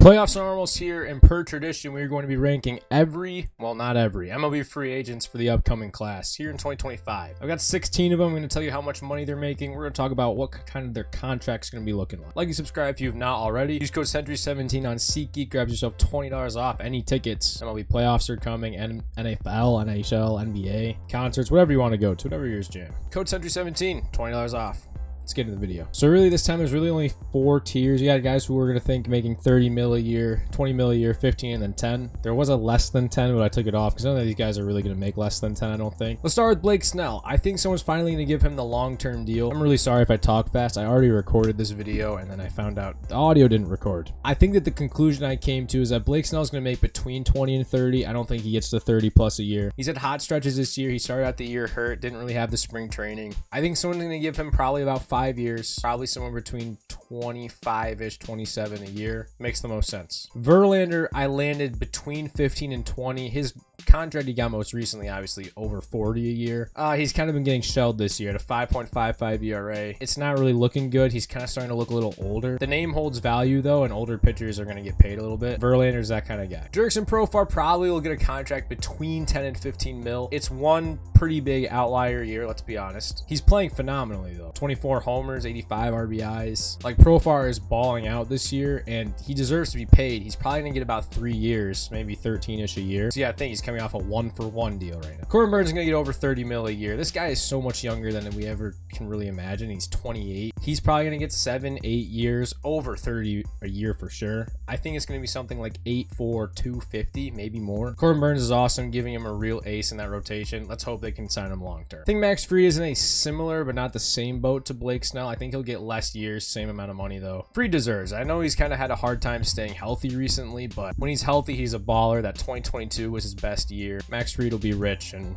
Playoffs are almost here, and per tradition, we're going to be ranking not every, MLB free agents for the upcoming class here in 2025. I've got 16 of them. I'm going to tell you how much money they're making. We're going to talk about what kind of their contract's going to be looking like. Like and subscribe if you have not already. Use code Century17 on SeatGeek. Grab yourself $20 off any tickets. MLB playoffs are coming, and NFL, NHL, NBA, concerts, whatever you want to go to, whatever yours jam. Code Century17, $20 off. Let's get into the video. So really this time there's really only 4 tiers. You got guys who were going to think making 30 mil a year, 20 mil a year, 15, and then 10. There was a less than 10, but I took it off because none of these guys are really going to make less than 10, I don't think. Let's start with Blake Snell. I think someone's finally going to give him the long-term deal. I'm really sorry if I talk fast. I already recorded this video and then I found out the audio didn't record. I think that the conclusion I came to is that Blake Snell is going to make between 20 and 30. I don't think he gets to 30 plus a year. He's had hot stretches this year. He started out the year hurt, didn't really have the spring training. I think someone's going to give him probably about 5 years. Probably somewhere between 25-ish, 27 a year. Makes the most sense. Verlander, I landed between 15 and 20. His contract he got most recently, obviously, over 40 a year. He's kind of been getting shelled this year at a 5.55 ERA. It's not really looking good. He's kind of starting to look a little older. The name holds value, though, and older pitchers are going to get paid a little bit. Verlander's that kind of guy. Jurickson Profar probably will get a contract between 10 and 15 mil. It's one pretty big outlier year, let's be honest. He's playing phenomenally, though. 24 homers, 85 RBIs. Like, Profar is balling out this year, and he deserves to be paid. He's probably going to get about 3 years, maybe 13-ish a year. So, yeah, I think he's coming off a 1-for-1 deal right now. Corbin Burns is going to get over 30 mil a year. This guy is so much younger than we ever can really imagine. He's 28. He's probably going to get 7-8 years, over 30 a year for sure. I think it's going to be something like 8-4-250, maybe more. Corbin Burns is awesome, giving him a real ace in that rotation. Let's hope they can sign him long term. I think Max Fried is in a similar but not the same boat to Blake Snell. I think he'll get less years, same amount of money though. Fried deserves. I know he's kind of had a hard time staying healthy recently, but when he's healthy, he's a baller. That 2022 was his best year. Max Fried will be rich, and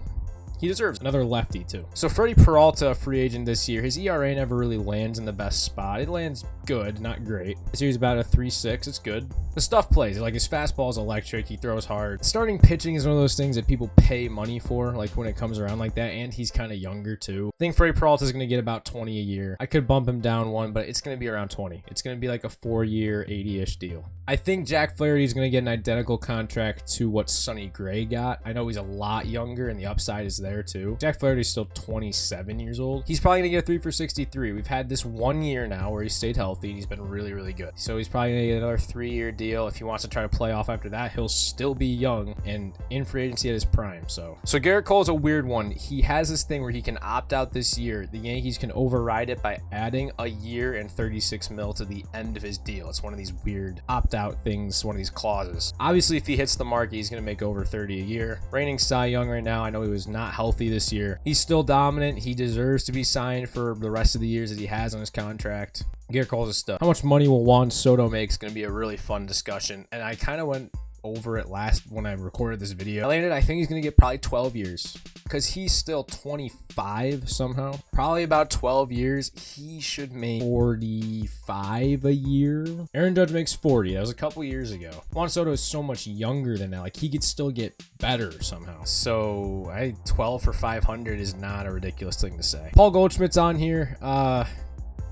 he deserves another lefty too. So Freddie Peralta, a free agent this year. His ERA never really lands in the best spot. It lands good, not great. This year's about a 3.6. It's good. The stuff plays. Like, his fastball is electric. He throws hard. Starting pitching is one of those things that people pay money for, like when it comes around like that, and he's kind of younger too. I think Freddie Peralta is going to get about 20 a year. I could bump him down one, but it's going to be around 20. It's going to be like a 4-year, 80-ish deal. I think Jack Flaherty is going to get an identical contract to what Sonny Gray got. I know he's a lot younger, and the upside is there too. Jack Flaherty's still 27 years old. He's probably gonna get 3 for 63. We've had this 1 year now where he stayed healthy and he's been really, really good. So he's probably gonna get another 3-year deal. If he wants to try to play off after that, he'll still be young and in free agency at his prime. So Garrett Cole is a weird one. He has this thing where he can opt out this year. The Yankees can override it by adding a year and 36 mil to the end of his deal. It's one of these weird opt-out things, one of these clauses. Obviously, if he hits the market, he's gonna make over 30 a year. Reigning Cy Young right now. I know he was not healthy this year. He's still dominant. He deserves to be signed for the rest of the years that he has on his contract. Garrett Cole's his stuff. How much money will Juan Soto make is going to be a really fun discussion. And I kind of went over it last when I recorded this video. I think he's going to get probably 12 years because he's still 25 somehow. Probably about 12 years. He should make 45 a year. Aaron Judge makes 40. That was a couple years ago. Juan Soto is so much younger than that. Like, he could still get better somehow. So 12 for 500 is not a ridiculous thing to say. Paul Goldschmidt's on here.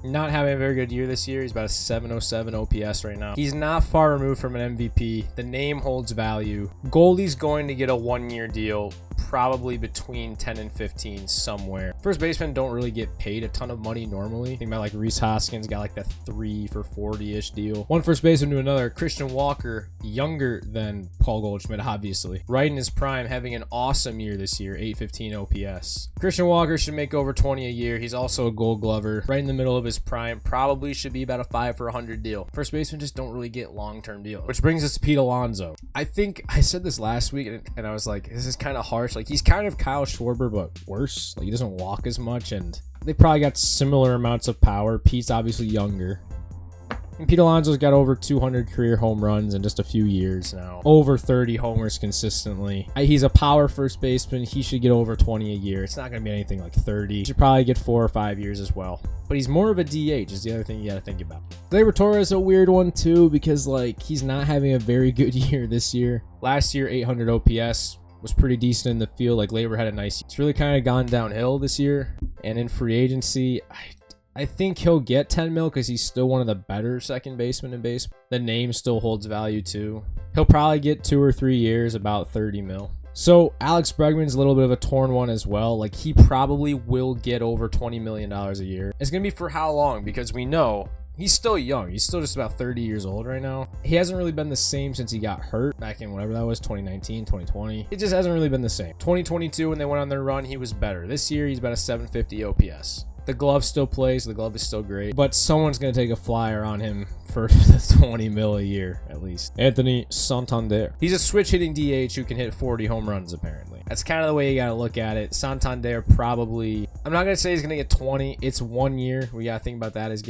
Not having a very good year this year. He's about a 707 OPS right now. He's not far removed from an MVP. The name holds value. Goldie's going to get a 1-year deal, probably between 10 and 15 somewhere. First basemen don't really get paid a ton of money normally. Think about like Rhys Hoskins got like that 3 for 40-ish deal. One first baseman to another. Christian Walker, younger than Paul Goldschmidt, obviously. Right in his prime, having an awesome year this year, 815 OPS. Christian Walker should make over 20 a year. He's also a Gold Glover. Right in the middle of his prime, probably should be about a 5 for 100 deal. First basemen just don't really get long-term deals. Which brings us to Pete Alonso. I think I said this last week, and I was like, this is kind of harsh. Like, he's kind of Kyle Schwarber, but worse. Like, he doesn't walk as much, and they probably got similar amounts of power. Pete's obviously younger. And Pete Alonso's got over 200 career home runs in just a few years now. Over 30 homers consistently. He's a power first baseman. He should get over 20 a year. It's not going to be anything like 30. He should probably get 4 or 5 years as well. But he's more of a DH is the other thing you got to think about. Gleyber Torres is a weird one too because, like, he's not having a very good year this year. Last year, 800 OPS. Was pretty decent in the field. Like, Gleyber had a nice... It's really kind of gone downhill this year. And in free agency, I think he'll get 10 mil because he's still one of the better second basemen in baseball. The name still holds value too. He'll probably get 2 or 3 years, about 30 mil. So Alex Bregman's a little bit of a torn one as well. Like, he probably will get over $20 million a year. It's going to be for how long? Because we know he's still young. He's still just about 30 years old right now. He hasn't really been the same since he got hurt back in whatever that was, 2019, 2020. It just hasn't really been the same. 2022, when they went on their run, he was better. This year, he's about a 750 OPS. The glove still plays. The glove is still great. But someone's going to take a flyer on him for the 20 mil a year, at least. Anthony Santander. He's a switch-hitting DH who can hit 40 home runs, apparently. That's kind of the way you got to look at it. Santander probably... I'm not going to say he's going to get 20. It's 1 year. We got to think about that as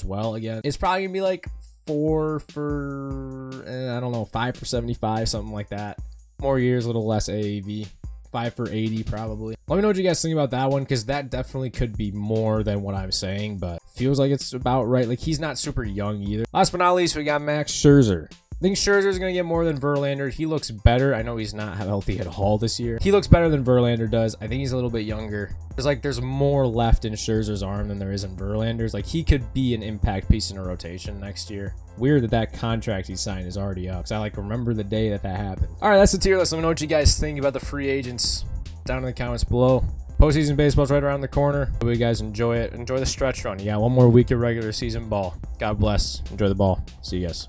well again. It's probably going to be like 4 for... I don't know, 5 for 75, something like that. More years, a little less AAV. 5 for 80 probably. Let me know what you guys think about that one, because that definitely could be more than what I'm saying, but feels like it's about right. Like, he's not super young either. Last but not least, we got Max Scherzer. I think Scherzer's going to get more than Verlander. He looks better. I know he's not healthy at all this year. He looks better than Verlander does. I think he's a little bit younger. There's more left in Scherzer's arm than there is in Verlander's. Like, he could be an impact piece in a rotation next year. Weird that contract he signed is already up, because I remember the day that happened. All right, that's the tier list. Let me know what you guys think about the free agents down in the comments below. Postseason baseball's right around the corner. Hope you guys enjoy it. Enjoy the stretch run. You got 1 more week of regular season ball. God bless. Enjoy the ball. See you guys.